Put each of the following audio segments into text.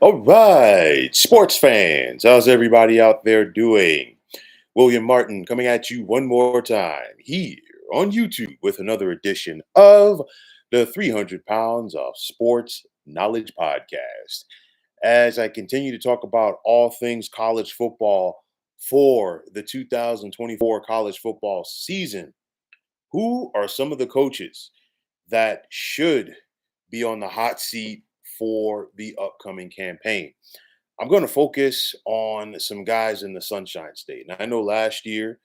All right, sports fans, how's everybody out there doing? William Martin coming at you one more time here on YouTube with another edition of the 300 Pounds of Sports Knowledge Podcast. As I continue to talk about all things college football for the 2024 college football season, who are some of the coaches that should be on the hot seat for the upcoming campaign? I'm going to focus on some guys in the Sunshine State. Now, I know last year,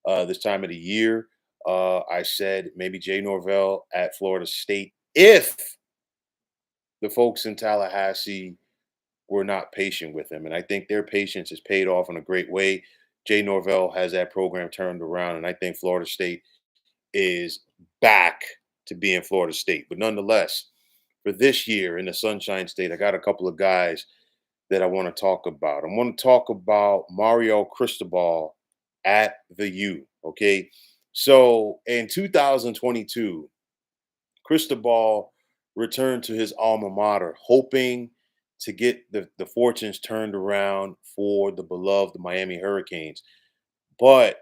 this time of the year, I said maybe Jay Norvell at Florida State if the folks in Tallahassee were not patient with him. And I think their patience has paid off in a great way. Jay Norvell has that program turned around, and I think Florida State is back to being Florida State. But nonetheless, for this year in the Sunshine State, I got a couple of guys that I want to talk about. I want to talk about Mario Cristobal at the U. Okay. So in 2022, Cristobal returned to his alma mater, hoping to get the fortunes turned around for the beloved Miami Hurricanes. But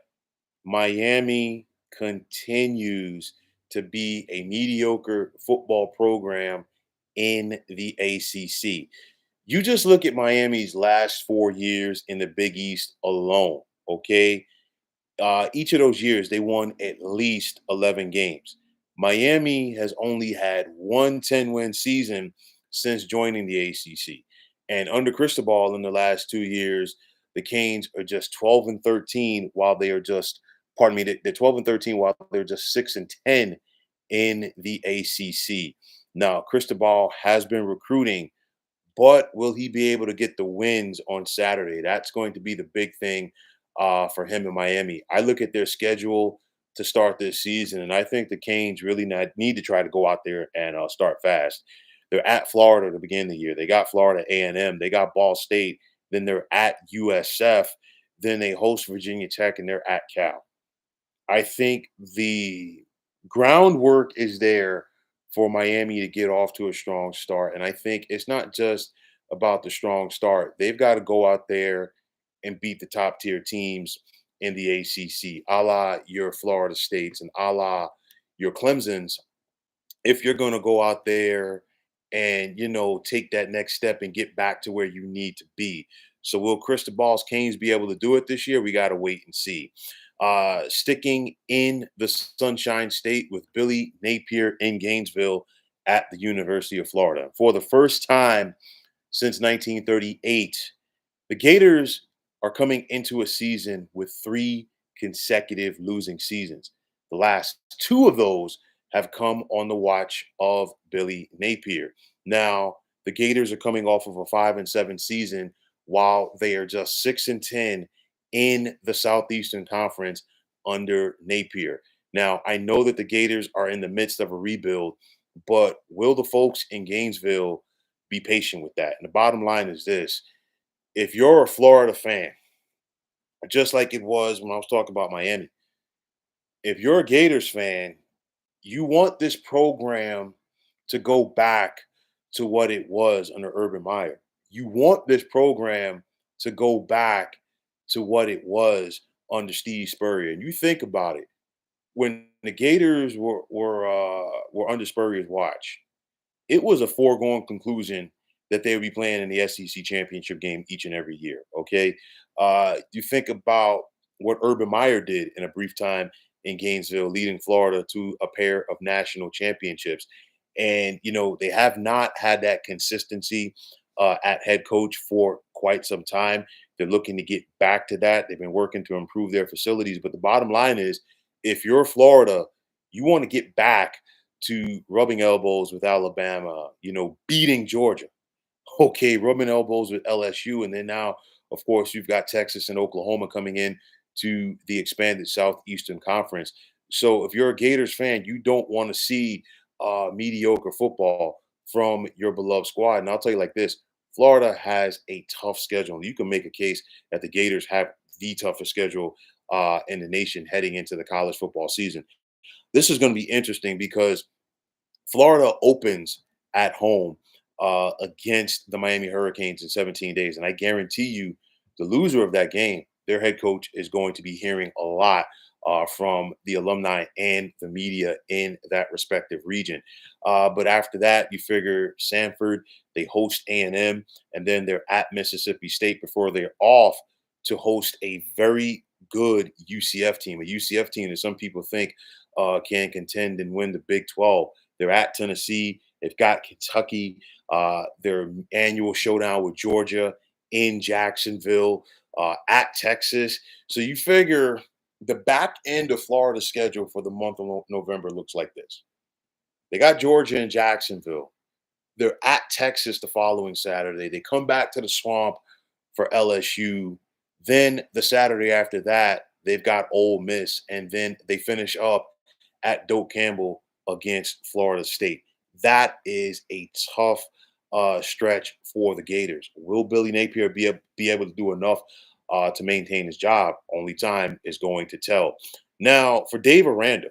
Miami continues to be a mediocre football program in the ACC. You just look at Miami's last 4 years in the Big East alone, okay? Each of those years, they won at least 11 games. Miami has only had one 10-win season since joining the ACC. And under Cristobal in the last 2 years, the Canes are just 12 and 13 while they are just, pardon me, they're 12 and 13 while they're just 6 and 10 in the ACC. Now, Cristobal has been recruiting, but will he be able to get the wins on Saturday? That's going to be the big thing for him in Miami. I look at their schedule to start this season, and I think the Canes really need to try to go out there and start fast. They're at Florida to begin the year. They got Florida A&M. They got Ball State. Then they're at USF. Then they host Virginia Tech, and they're at Cal. I think the groundwork is there for Miami to get off to a strong start. And I think it's not just about the strong start. They've got to go out there and beat the top tier teams in the ACC, a la your Florida States and a la your Clemsons, if you're going to go out there and take that next step and get back to where you need to be. So will Cristobal's Canes be able to do it this year? We got to wait and see. Sticking in the Sunshine State with Billy Napier in Gainesville at the University of Florida. For the first time since 1938, the Gators are coming into a season with three consecutive losing seasons. The last two of those have come on the watch of Billy Napier. Now, the Gators are coming off of a 5-7 season while they are just 6-10 in the Southeastern Conference under Napier. Now, I know that the Gators are in the midst of a rebuild, but will the folks in Gainesville be patient with that? And the bottom line is this: if you're a Florida fan, just like it was when I was talking about Miami, if you're a Gators fan, you want this program to go back to what it was under Urban Meyer. You want this program to go back to what it was under Steve Spurrier. And you think about it, when the Gators were under Spurrier's watch, it was a foregone conclusion that they would be playing in the SEC championship game each and every year. Okay, you think about what Urban Meyer did in a brief time in Gainesville, leading Florida to a pair of national championships, and they have not had that consistency at head coach for quite some time. They're looking to get back to that. They've been working to improve their facilities, but the bottom line is, if you're Florida, you want to get back to rubbing elbows with Alabama, beating Georgia. Okay, rubbing elbows with LSU. And then now, of course, you've got Texas and Oklahoma coming in to the expanded Southeastern Conference. So if you're a Gators fan, you don't want to see mediocre football from your beloved squad. And I'll tell you like this: Florida has a tough schedule. You can make a case that the Gators have the toughest schedule in the nation heading into the college football season. This is going to be interesting because Florida opens at home against the Miami Hurricanes in 17 days. And I guarantee you, the loser of that game, their head coach is going to be hearing a lot from the alumni and the media in that respective region. But after that, you figure Sanford, they host A&M, and then they're at Mississippi State before they're off to host a very good UCF team. A UCF team that some people think can contend and win the Big 12. They're at Tennessee. They've got Kentucky. Their annual showdown with Georgia in Jacksonville, at Texas. So you figure the back end of Florida's schedule for the month of November looks like this. They got Georgia and Jacksonville. They're at Texas the following Saturday. They come back to the swamp for LSU. Then the Saturday after that, they've got Ole Miss, and then they finish up at Doak Campbell against Florida State. That is a tough stretch for the Gators. Will Billy Napier be able to do enough to maintain his job? Only time is going to tell. Now, for Dave Aranda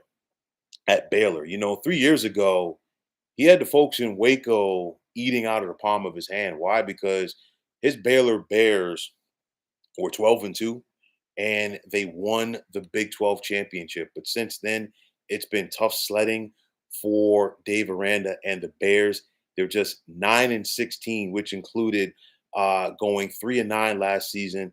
at Baylor, 3 years ago, he had the folks in Waco eating out of the palm of his hand. Why? Because his Baylor Bears were 12-2 and they won the Big 12 championship. But since then, it's been tough sledding for Dave Aranda and the Bears. They're just 9-16, which included going 3-9 last season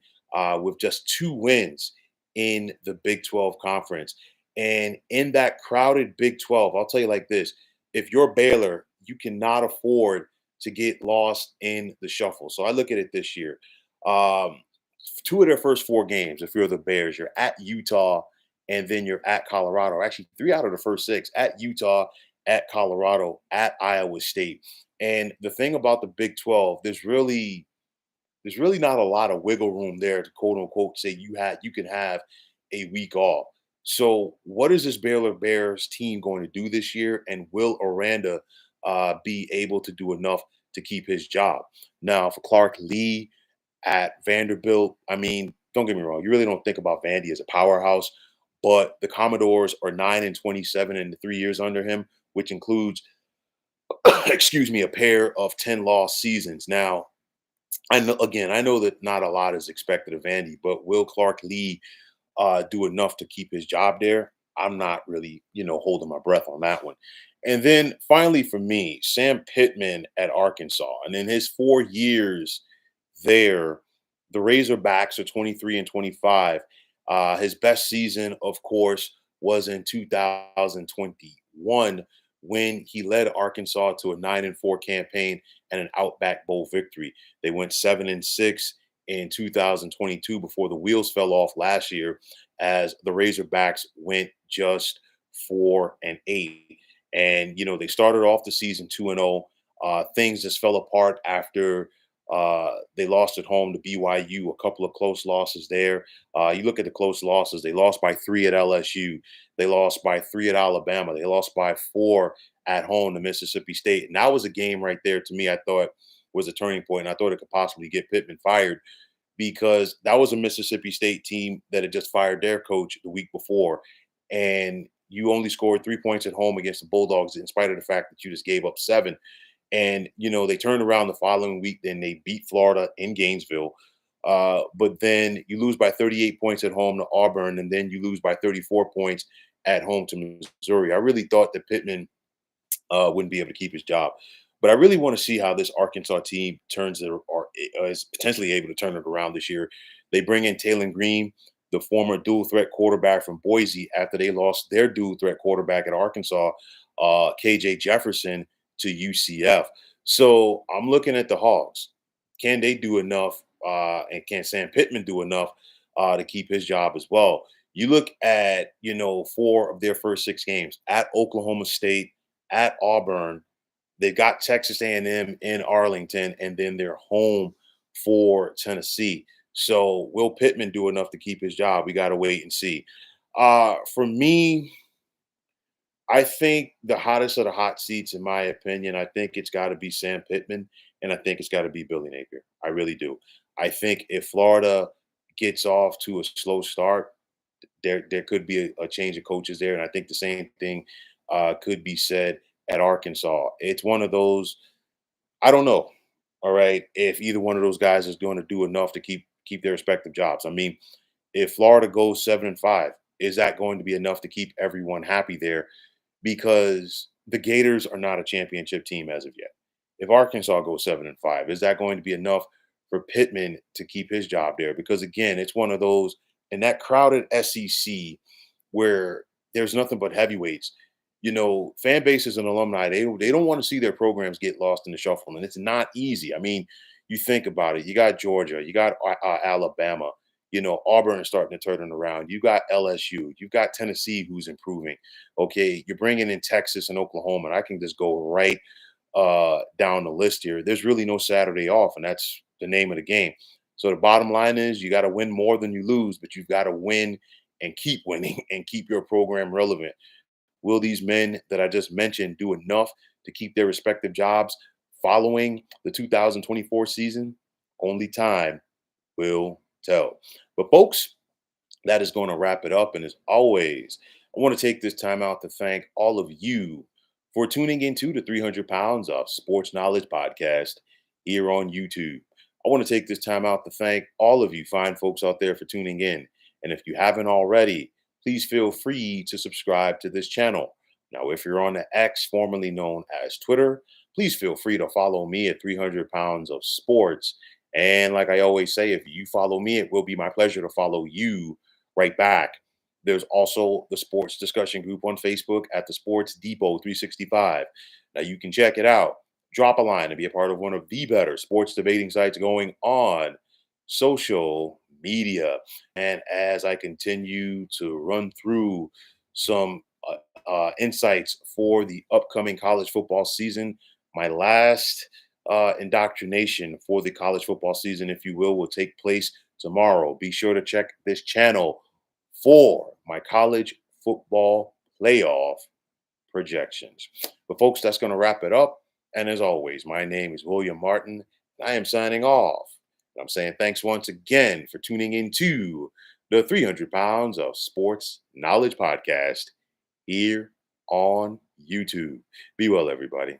with just 2 wins in the Big 12 conference. And in that crowded Big 12, I'll tell you like this: if you're Baylor, you cannot afford to get lost in the shuffle. So I look at it this year. Um, Two of their first 4 games, if you're the Bears, you're at Utah and then you're at Colorado. Actually, 3 out of the first 6: at Utah, at Colorado, at Iowa State. And the thing about the Big 12, there's really not a lot of wiggle room there to quote unquote say you can have a week off. So what is this Baylor Bears team going to do this year? And will Aranda be able to do enough to keep his job? Now, for Clark Lee at Vanderbilt, I mean, don't get me wrong, you really don't think about Vandy as a powerhouse, but the Commodores are 9-27 in the 3 years under him, which includes, excuse me, a pair of 10-loss seasons. Now, I know that not a lot is expected of Vandy, but will Clark Lee do enough to keep his job there? I'm not really, holding my breath on that one. And then finally, for me, Sam Pittman at Arkansas, and in his 4 years there, the Razorbacks are 23-25. His best season, of course, was in 2021 when he led Arkansas to a 9-4 campaign and an Outback Bowl victory. They went 7-6 in 2022 before the wheels fell off last year as the Razorbacks went just 4-8. And they started off the season 2-0. Things just fell apart after they lost at home to BYU, a couple of close losses there. You look at the close losses, they lost by 3 at LSU. They lost by 3 at Alabama. They lost by 4 at home to Mississippi State. And that was a game right there to me I thought was a turning point. And I thought it could possibly get Pittman fired because that was a Mississippi State team that had just fired their coach the week before. And you only scored 3 points at home against the Bulldogs in spite of the fact that you just gave up 7. And they turned around the following week. Then they beat Florida in Gainesville, but then you lose by 38 points at home to Auburn, and then you lose by 34 points at home to Missouri. I really thought that Pittman wouldn't be able to keep his job, but I really want to see how this Arkansas team turns it or is potentially able to turn it around this year. They bring in Taylor Green, the former dual threat quarterback from Boise, after they lost their dual threat quarterback at Arkansas, KJ Jefferson, to UCF. So I'm looking at the Hogs. Can they do enough? And can Sam Pittman do enough to keep his job as well? You look at, 4 of their first 6 games at Oklahoma State, at Auburn. They've got Texas A&M in Arlington, and then they're home for Tennessee. So will Pittman do enough to keep his job? We got to wait and see. For me, I think the hottest of the hot seats, in my opinion, I think it's got to be Sam Pittman, and I think it's got to be Billy Napier. I really do. I think if Florida gets off to a slow start, there could be a change of coaches there, and I think the same thing could be said at Arkansas. It's one of those. I don't know. All right, if either one of those guys is going to do enough to keep their respective jobs. I mean, if Florida goes 7-5, is that going to be enough to keep everyone happy there? Because the Gators are not a championship team as of yet. If Arkansas goes 7-5, is that going to be enough for Pittman to keep his job there? Because again, it's one of those in that crowded SEC where there's nothing but heavyweights. Fan bases and alumni, they don't want to see their programs get lost in the shuffle, and it's not easy. I mean, you think about it. You got Georgia, you got Alabama. Auburn is starting to turn it around. You got LSU, you've got Tennessee, who's improving. Okay, you're bringing in Texas and Oklahoma, and I can just go right down the list here. There's really no Saturday off, and that's the name of the game. So the bottom line is you got to win more than you lose, but you've got to win and keep winning and keep your program relevant. Will these men that I just mentioned do enough to keep their respective jobs following the 2024 season? Only time will tell. But folks, that is going to wrap it up. And as always, I want to take this time out to thank all of you for tuning into the 300 Pounds of Sports Knowledge podcast here on YouTube. I want to take this time out to thank all of you fine folks out there for tuning in. And if you haven't already, please feel free to subscribe to this channel. Now, if you're on the X, formerly known as Twitter, please feel free to follow me at 300 Pounds of Sports. And like I always say, if you follow me, it will be my pleasure to follow you right back. There's also the sports discussion group on Facebook at the Sports Depot 365. Now you can check it out. Drop a line and be a part of one of the better sports debating sites going on social media. And as I continue to run through some insights for the upcoming college football season, my last indoctrination for the college football season, if you will take place tomorrow. Be sure to check this channel for my college football playoff projections. But, folks, that's going to wrap it up. And as always, my name is William Martin, and I am signing off. And I'm saying thanks once again for tuning into the 300 Pounds of Sports Knowledge podcast here on YouTube. Be well, everybody.